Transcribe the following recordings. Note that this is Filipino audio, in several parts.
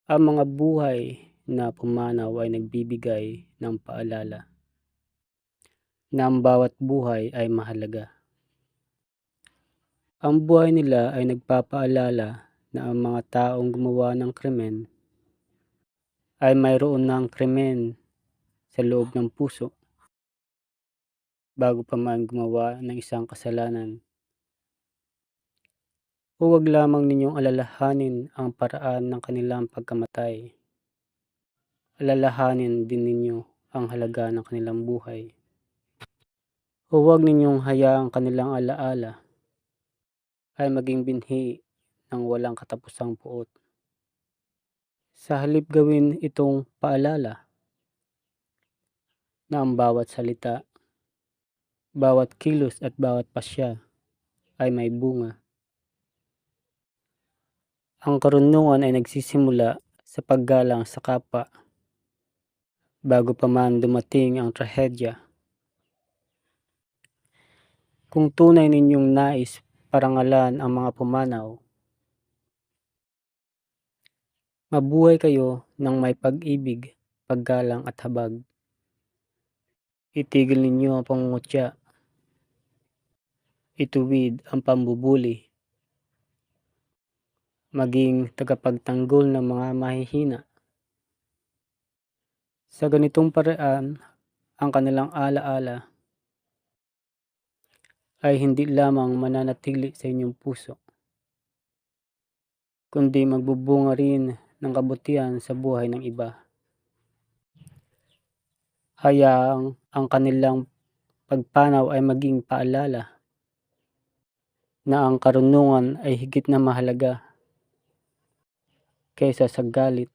Ang mga buhay na pumanaw ay nagbibigay ng paalala na ang bawat buhay ay mahalaga. Ang buhay nila ay nagpapaalala na ang mga taong gumawa ng krimen ay mayroon ng krimen sa loob ng puso bago pa man gumawa ng isang kasalanan. Huwag lamang ninyong alalahanin ang paraan ng kanilang pagkamatay. Alalahanin din ninyo ang halaga ng kanilang buhay. Huwag ninyong hayaang kanilang alaala ay maging binhi ng walang katapusang puot. Sa halip gawin itong paalala na ang bawat salita, bawat kilos at bawat pasya ay may bunga. Ang karunungan ay nagsisimula sa paggalang sa kapwa bago pa man dumating ang trahedya. Kung tunay ninyong nais parangalan ang mga pumanaw, mabuhay kayo ng may pag-ibig, paggalang at habag. Itigil ninyo ang pangungutya, ituwid ang pambubuli, maging tagapagtanggol ng mga mahihina. Sa ganitong paraan, ang kanilang alaala ay hindi lamang mananatili sa inyong puso, kundi magbubunga rin ng kabutihan sa buhay ng iba. Hayaang ang kanilang pagpanaw ay maging paalala na ang karunungan ay higit na mahalaga kaysa sa galit.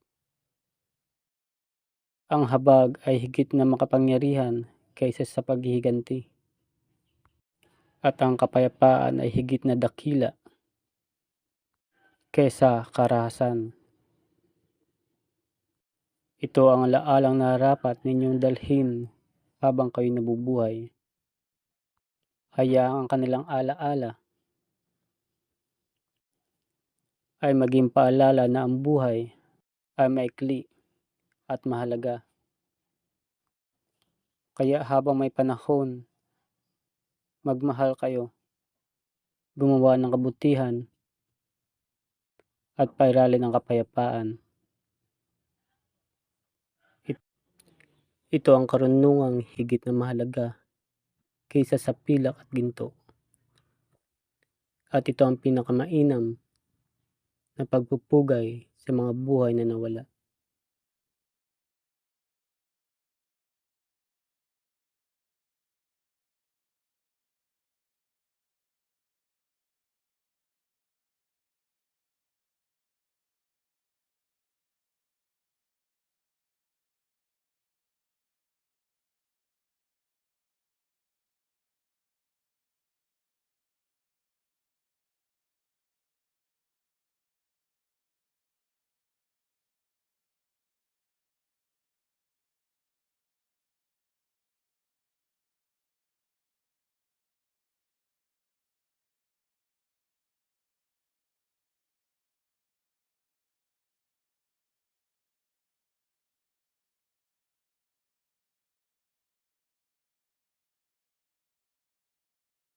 Ang habag ay higit na makapangyarihan kaysa sa paghihiganti. At ang kapayapaan ay higit na dakila kaysa karahasan. Ito ang alaalang nararapat ninyong dalhin habang kayo nabubuhay. Hayaang ang kanilang alaala ay maging paalala na ang buhay ay maikli at mahalaga. Kaya habang may panahon, magmahal kayo, gumawa ng kabutihan, at pairalin ng kapayapaan. Ito ang karunungang higit na mahalaga kaysa sa pilak at ginto. At ito ang pinakamainam na pagpupugay sa mga buhay na nawala.